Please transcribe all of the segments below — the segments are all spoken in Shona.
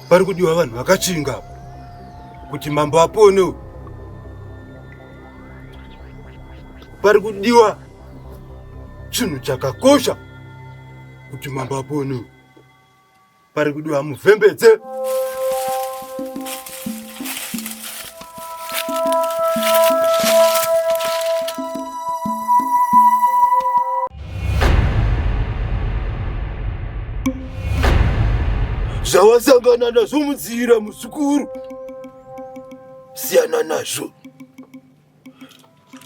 pari kudiwa vanhu vakachinga kuti mambo apone. Pari kudiwa chinhu chakakosha kuti mambo apone. Pari kudiwa Muvhembedze. Zvawasangana nazvo munzira muzukuru, siyana nazvo.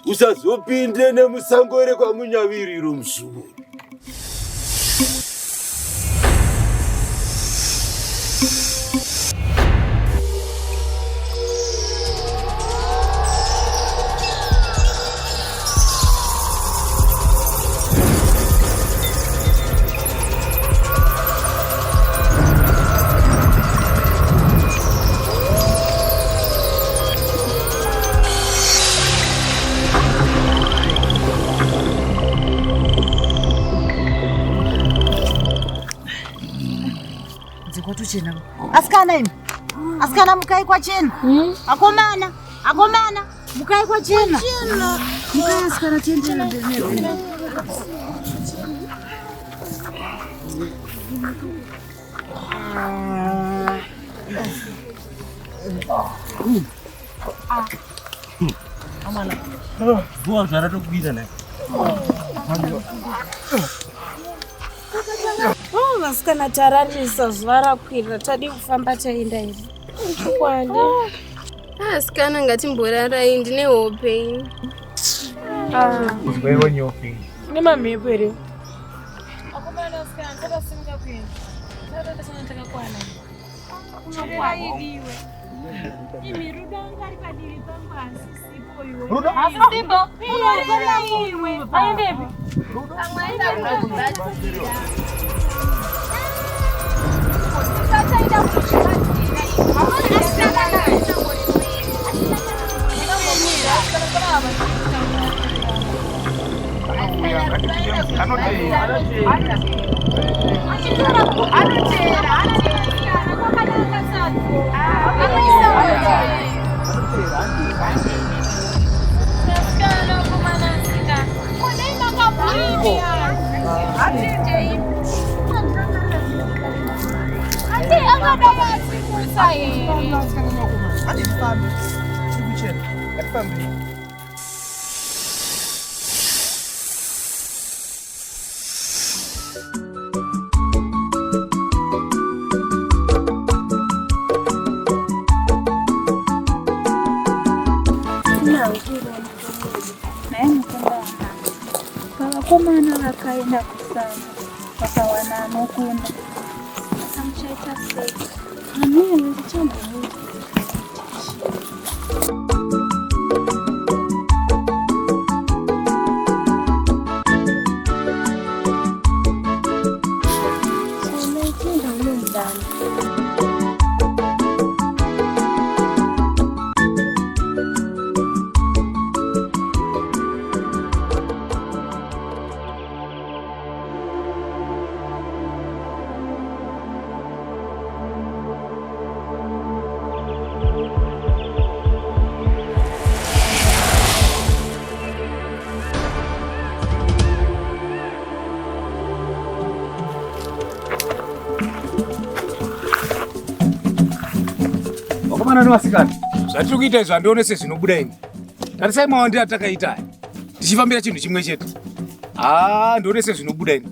Usazopinde nemusango reKwaMunyaviri iro muzukuru. Askana mukai kwa chena. Akomana mukai kwa chena. Mukai askana chena ndene. Amala. Buah zara to kuida naye. Masikana tararisa zuva rakwira tadi kufamba taenda hivi. Kwani? Asikana ngatimborarai ndine hope. Wewe nyopi. Ni mamhepo ere. Akomana asikana takasimika kuenda. Tata sana takakwana. Unokwaidiwe. Imi rudo ngari padiri pangu asisipo iwe. Rudo? Asisipo. Iwe. Ayendepi? Rudo. Amwaenda kubati. Komana akaenda kusama wakawana nokunda akamchaita sei amene ndichamba Wakomana nevasikana, zvatiri kuita izvo handione sezvinobuda imi. Tarisai mawandi atakaita tichifambira chinhu chimwe chete. Ndione sezvinobuda imi.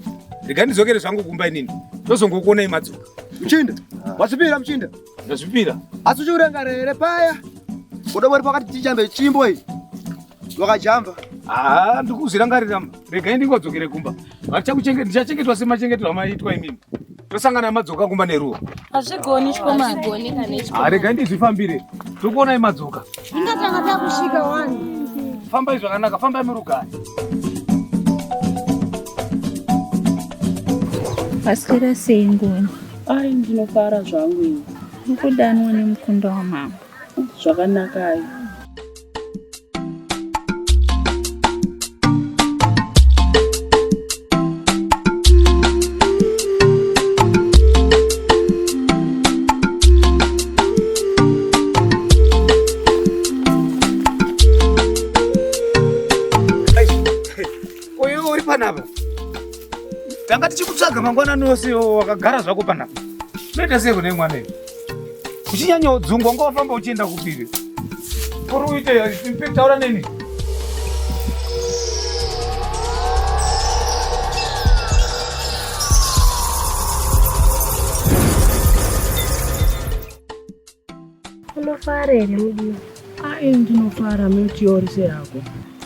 Rega ndizokere zvangu kumba inini. Tozongokuonai madzoka. Muchinda, wasvipira muchinda? Ndazvipira. Asi uchiurenga here paya? Kuda wari pakati tichambe chimbo iyi. Wakajamba. Ndikuzirangarira. Regai ndingodzokere kumba. Ndichachengetwa semachengeterwo amaitwa imimi. Tosangana namadzoka kumba neruwa. Hazvigoni chkomagoni kana chkomagoni. Regai ndizvifambire. Tokuonai madzoka. Ingatanga takusvika wani. Fambai zvakanaka, fambai murugare. Paswera sei ngoni? Ai ndinofara zvangu ini. Ukudanwa nemukunda wamama. Zvakanaka ai. Oyo uri panapa. Tanga tichikutsvaga mangwanani ose wakagara zvako panapa. Toita sei kune mwana iwe? Uchinyanya udzungwa ngawafamba uchienda kupiri. Uri uite taura neni? Unofara here mudiwa? Ndinofara mutiyorise yako.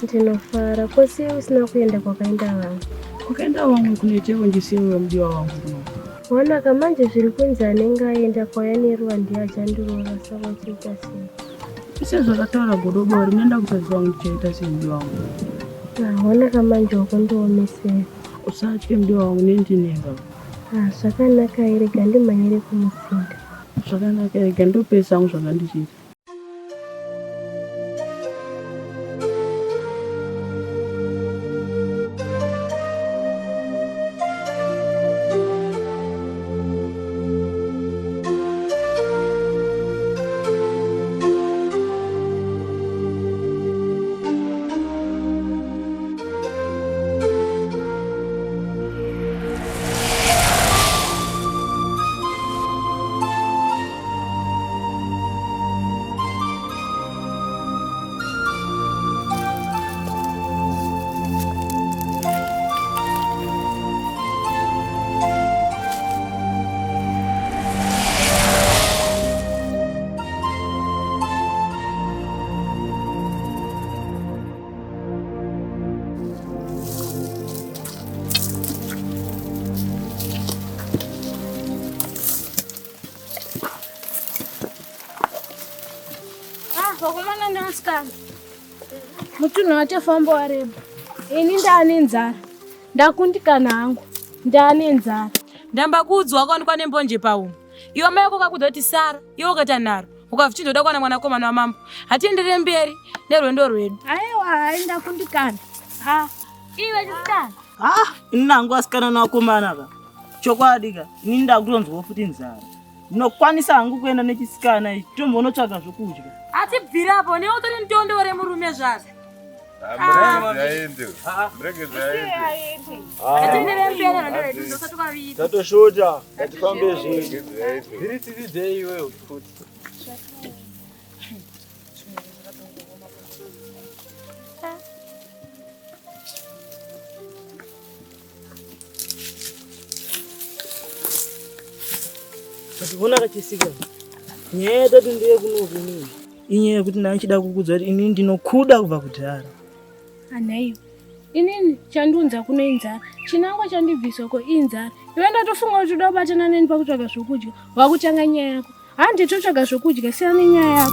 Ndinofara. Kwasi usina kuenda kwakaenda vangu? Kwakaenda vamwe kunetewo ndisiwe mudiwa wangu kuno. Wanaka manje zviri kunzi anenge aenda kwayaneruwa ndiye achandirova saka uchiita sei? Ise zvakataura godobori nenda kusaziva ndichaita sei mudiwa wangu. Wanaka manje wakundiomesera. Usatye mudiwa wangu nendinenga. Zvakanaka rega ndimhanyire kumusinda. Zvakanaka rega ndopesa hangu zvakandichita. Wakomana ndasikana. Mutunhu watefamba wareba. Ini ndaane nzara. Ndakundikana hangu. Ndaane nzara. Ndamba kuudzwa kwaonekwa nembonje paumu. Iwe mai wako kakudoti Sara, iwe ukata naro. Ukavichindoda kuwana mwanakomana wamambo. Hatienderere mberi nerwendo rwedu. Aiwa, ndakundikana. Iwe chisikana. Inangu asikana nakomana ka. Chokwadika, ini ndakutonzwa futi nzara. Ndinokwanisa hangu kuenda nechisikana ichi, tombonotsvaga zvokudya. Atibvirapo newe utori mutondo remurume zvazvo. Tatoshuta, ngatifambe zvingi. Zviritidei iwewe futi. Vona kachisikana. Nyaya yatati ndeye kunovhunini. Inyaya yekuti ndachida kukudza kuti ini ndinokuda kubva kudhara. Anaiyo. Inini chandiunza kuno inzara. Chinangwa chandibvisako inzara. Iwe ndatofunga kuti uda kubatana neni pakutsvaga zvokudya. Wakutanga nyaya yako. Handitotsvaga zvokudya siyana nenyaya yako.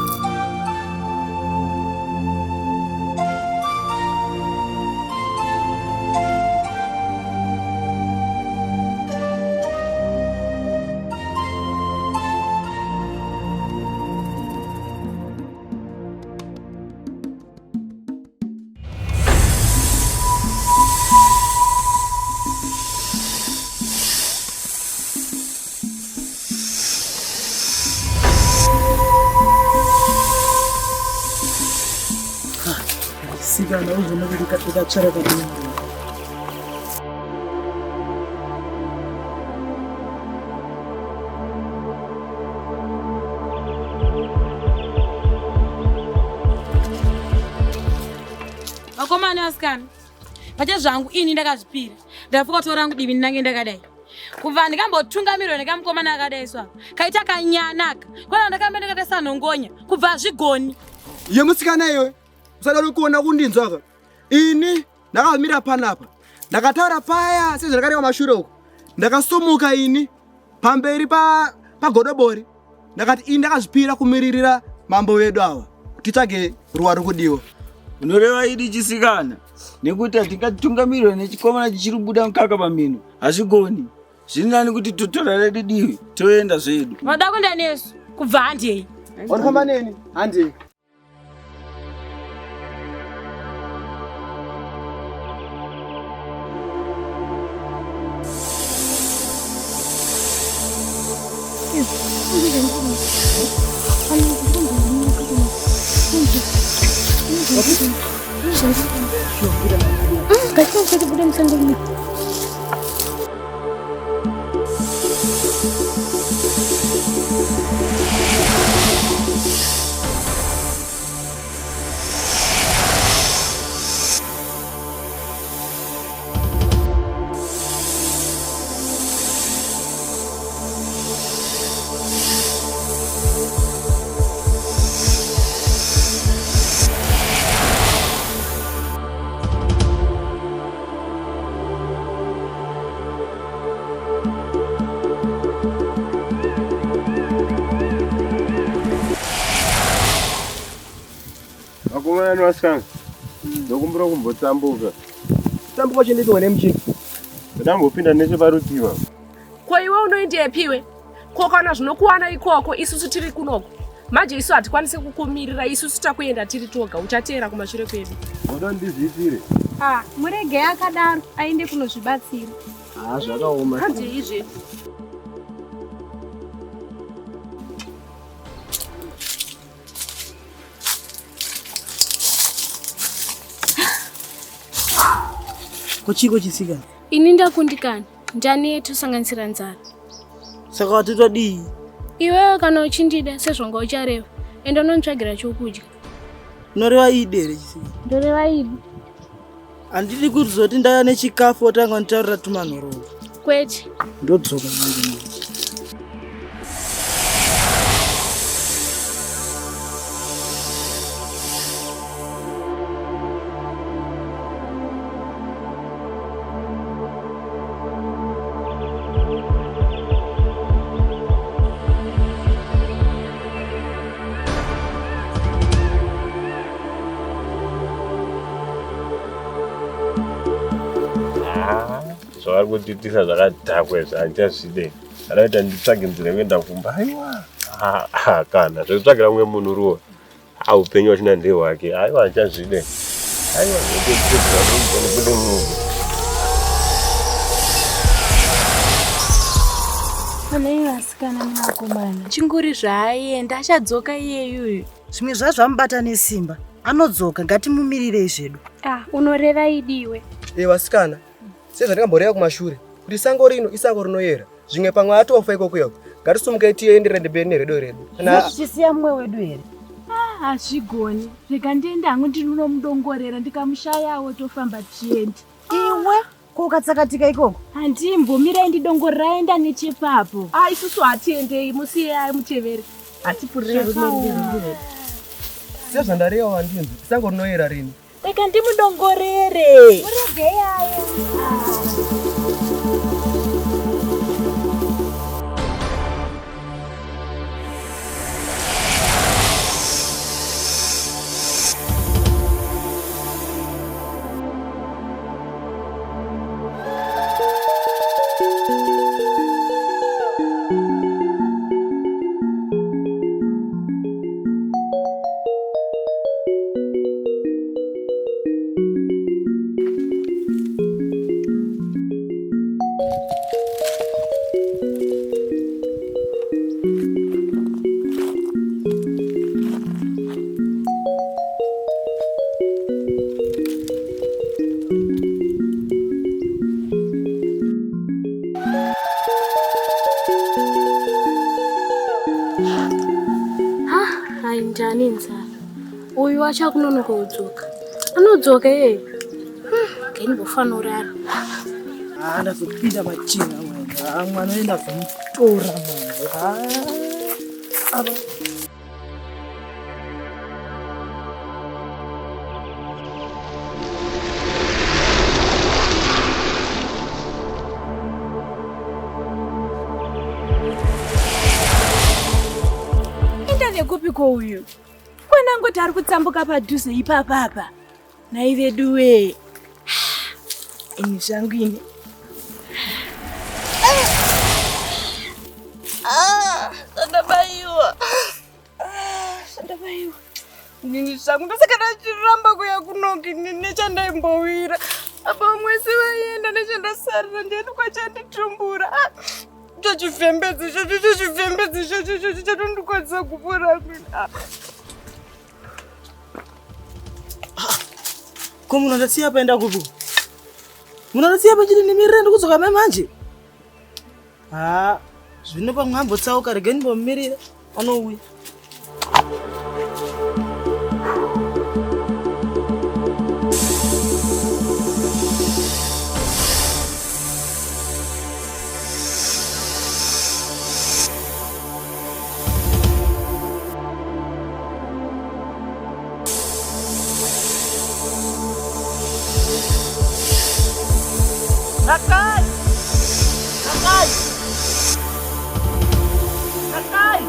Sikana uzona kuti katsara kadini. Wakomana wasikana. Pacha zvangu ini ndakazvipira. Ndafuka tora rangu divi ndinange ndakadai. Kubva ndikambotungamirwa nekamukomana akadai swa. Kaita kanyanaka. Kwana ndakamenda katasa nhongonya. Kubva zvigoni. Ye musikana iwe. Usadaro kuona kundinzwaka. Ini ndakamira panapa. Ndakataura paya sezvakarewa mashure uko. Ndakasumuka ini pamberi pagodobori. Ndakati ini ndakazvipira kumiririra mambo wedu awa. Titsvage ruwa rukudiwa. Unoreva idi chisikana. Nekuti atingatungamirwa nechikomana chichiribuda mukaka pamino. Hazvigoni. Zvirinani kuti totora redu divi toenda zvedu. Wada kuenda nesu. Kubva handei. Wanofamba neni? Handei. Basi tibude msango ni. Vakomana vasikana, ndokumbura kumbotsambuka. Tambuka chenditi wane mchini. Ndambopinda necheparutivi. Ko iwe unoendepiwe? Ko kana zvinokuwana ikoko isusu tiri kunoko. Manje isu hatikwanisi kukumirira isusu takuenda tiri toga uchateera kumashure kwedu. Ngoda ndizviitire. Murege akadaro aende kunozvibatsira. Zvakaoma. Hanzi izvi. Kuchiko chisikana. Ini ndakundikana. Ndani yetu sanganisira nzara. Saka watotodii. Iwewe kana uchindida sezvonga uchareva. Enda unontsvagira chokudya. Noreva idere chisikana. Ndoreva idi. Handidi kuti zoti ndaya nechikafu otanga nditaurira tumanhororo. Kwete. Ndodzoka manje. Zvavari kutitisa zvakadhakwe zvandichazvide. Anoita nditsvage nzira yekuenda kumba. Haiwa. Kana zvekutsvagira mumwe munhu ruwa. Upenyu hwachina ndehwake. Haiwa ndichazvide. Haiwa ndikuti munhu. Pane vasikana nevakomana. Chinguri zvaaenda achadzoka iyeyu. Zvimwe zvazvamubata nesimba. Anodzoka ngatimumirire zvedu. Unoreva idiwe. Vasikana. Sezvandakamboreva kumashure kuti sango rino isango rinoyera. Zvimwe pamwe atofa ikoko yako. Ngatisumuke tiende mberi neredo redu. Zvisiya mumwe wedu here. Hazvigoni. Rega ndiende hangu ndinomudongorera ndikamushayawo tofamba tiende. Iwe kokatsakatika ikoko. Handimbomirai ndidongorera aenda nechepapo. Isusu hatiendei musiyai mutevere. Hatipurire mberi. Sezvandareva wandinzi isango rinoyera rini. Rega ndimudongorere. Murege yayo. Njani nzara. Uyu wacha kunonoka udzoka. Anodzoka yeye. Keni bofana urara. Ndazopinda machina mwana. Mwana enda kumutora mwana. Aba. Kupiko uyu kwena ngoti ari kutsambuka padhuze ipapapa naiveduwe ini zvangu ini ndabaiwa nini zvangu ndosaka ndachiramba kuya kunoki nechandaimbohwira apa mwese vaienda nechandasarira ndieni kwachanditumbura chachivhembedzi chatondikwadza kupora kwina. Ko munhu ndasiya paenda kupi? Munosiya pachiri nimirira ndikudzoka mai manje. Zvino pamwe ambotsauka rega ndimbomumirira anouya. Nakai! Nakai! Nakai!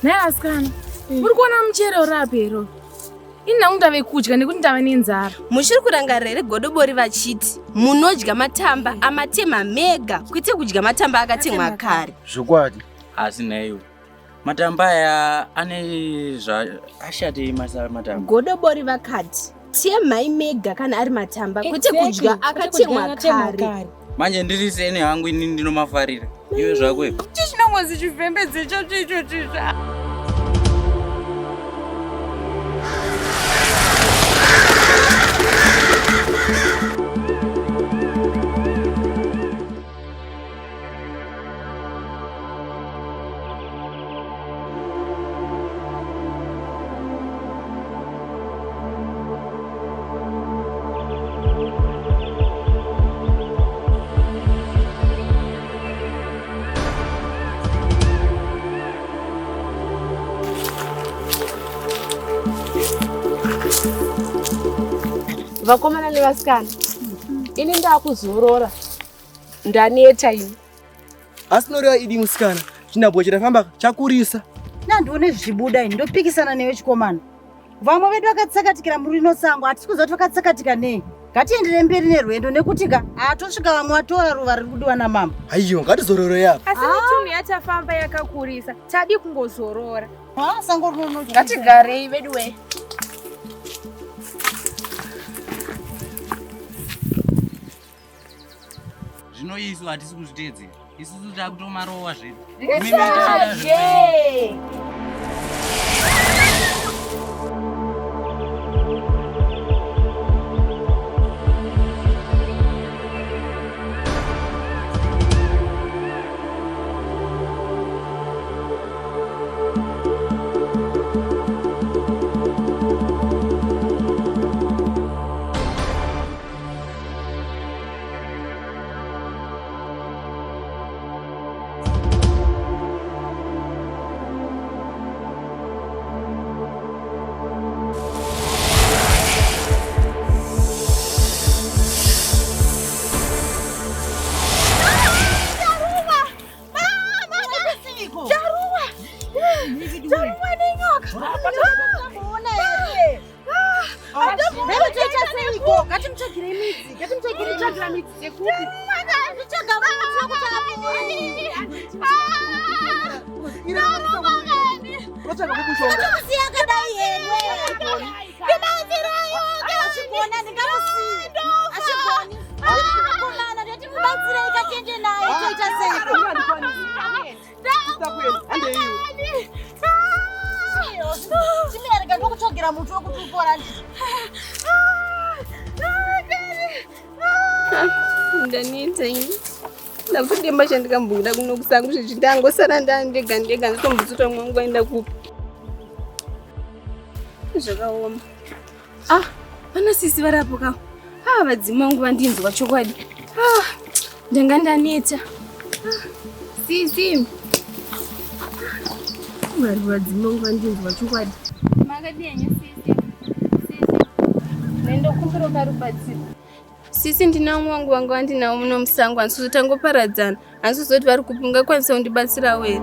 Naye asikana, uri kuona muchero rapero. Ina undave kudya nekuti ndave nenzara. Mushiri kurangarira here godobori vachiti munodya matamba amatema mega kwete kudya matamba akatemwa kare. Zvokwadi. Asi nayo matamba aya ane ashate matamba. Godobori vakati temai mega kana ari matamba kwete kudya akatemwa kare. Manje ndiri sene hangu ini ndinomafarira. Iwe zvakwe. Chinongozi chivhembedze chacho ichochi zva. Vakomana nevasikana, ini ndakuzorora ndaneta ini. Asi noriwa idi musikana, chinabwe chitafamba chakurisa. Nandione zvichibuda ini ndopikisana newe chikomana. Vamwe vedu vakatsakatikira muri rino sango, hatisi kuziva kuti vakatsakatika nei. Ngatiendere mberi nerwendo nekutika atosvika vamwe vatora ruva riri kudiwa namama. Haiyo, ngatizorore yapo. Asi mitumi yatafamba yakakurisa, tadi kungozorora. Sango rinono. Ngatigarei vedu we. Zvino isu hatisi kuzviteedzera. Isusu takutomarowa zvedu. Ndafunde mbasha ndikambuda kuno kusangu zvichindangosara ndandega ndega nditombotsota mwangu aenda kupi. Zvakaoma. Pana sisi varapo ka. Vadzima vangu vandinzwa chokwadi. Ndanga ndaneta. Sisi. Vadzima vangu vandinzwa chokwadi. Makadenya sisi. kumbira ukarubatsira. Sisi ndina mwangu wangu wandinawo muno musango hansi tangoparadzana. Hansi zoti vari kupunga kwanisa kundibatsira were.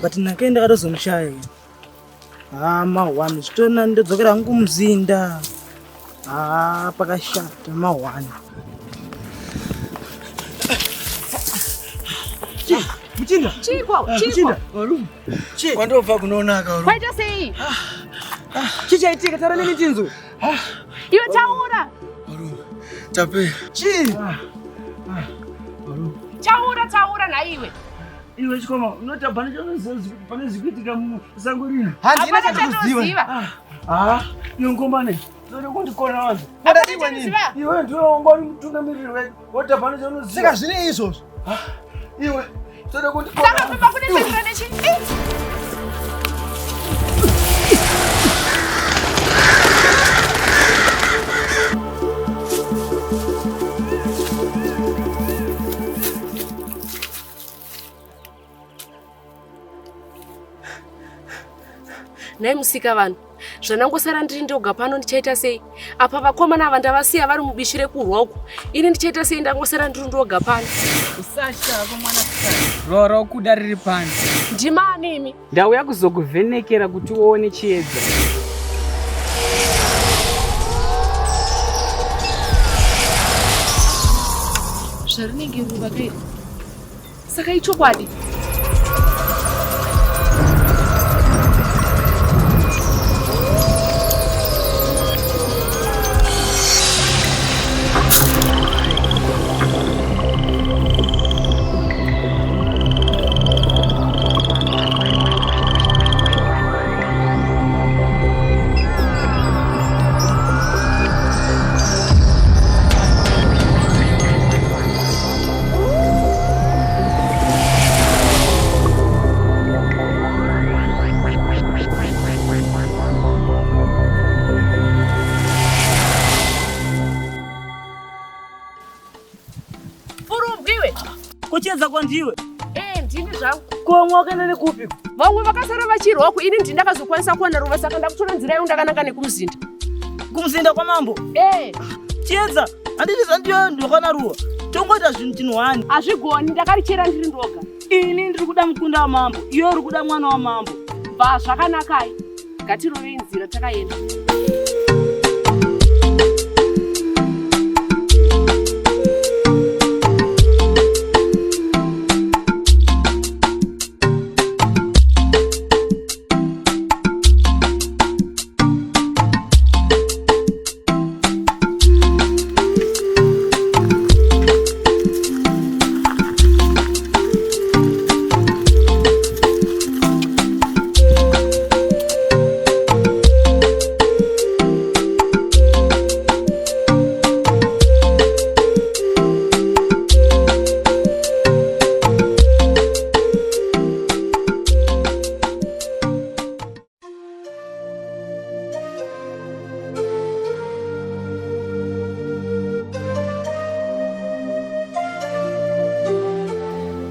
But nakaenda katozomshaya. Mahwani zvitona ndodzokera hangu muzinda. Pakashata mahwani. Muchinda. Chiko. Warume. Kwandobva kunonaka warume. Kwaita sei? Chichaitika tara nini chinzo? Iwe taura. Warume. Tape. Warume. Taura na iwe. Iwe chikoma unota pane zikuitika musango rino. Handina chakuziva. Iyo ngombane. Ndoda kundikona wangu. Adadiwa nini? Iwe ndiwe ungori mutungamiriri wedu. Wota pane chaunoziva. Saka zvine izvozvo. Iwe ndoda kundikona. Saka pemba kudetserera nechi? Naye musika vanhu zvanangosara ndiri ndoga pano ndichaita sei? Apa vakomana ava ndavasiya vari mubishi rekurwa uku. Ini ndichaita sei ndangosara ndiri ndoga pano? Usashava mwana sikana. Rora ukuda riri pano. Ndimani imi? Ndauya kuzokuvhenekera kuti uone chiedza. Zvarinenge ruva kairi. Saka ichokwadi. Kuchedza kwandiwe. Ndini zvangu. Komwe wakaenda nekupi? Vamwe vakasara vachirwako, ini ndindakazokwanisa kuwana ruva saka ndakutora nzira yangu ndakananga nekumuzinda. Kumuzinda kwa mambo? Chiedza, handiti zandiyo ndokana ruva. Tongoita zvinhu tinhwani. Hazvigoni, ndakarichera ndiri ndoga. Ini ndiri kuda mukunda wamambo, iwe uri kuda mwana wamambo. Zvakanakai. Ngatirovei nzira takaenda.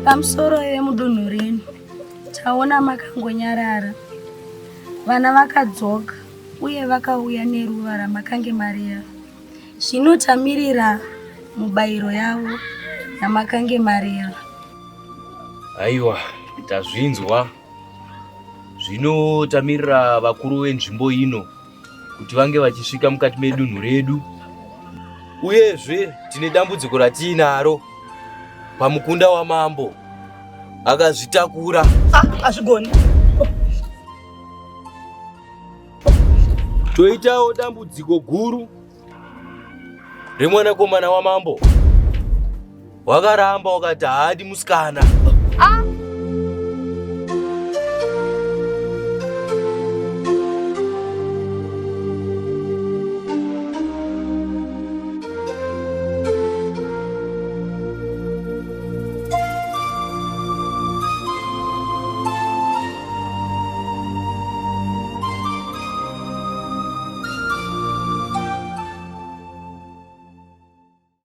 Pamusoro vemudunhu renu taona makangonyarara, vana vakadzoka uye vakauya neruva ramakange marera. Zvino tamirira mubayiro yavo namakange marera. Aiwa, tazvinzwa. Zvino tamirira vakuru venzvimbo ino kuti vange vachisvika mukati medunhu redu. Uyezve tine dambudziko ratinaro pamukunda wamambo. Akazvitakura. Azvigoni. Toitawo dambudziko guru remwanakomana wamambo. Wakaramba wakati haadi musikana.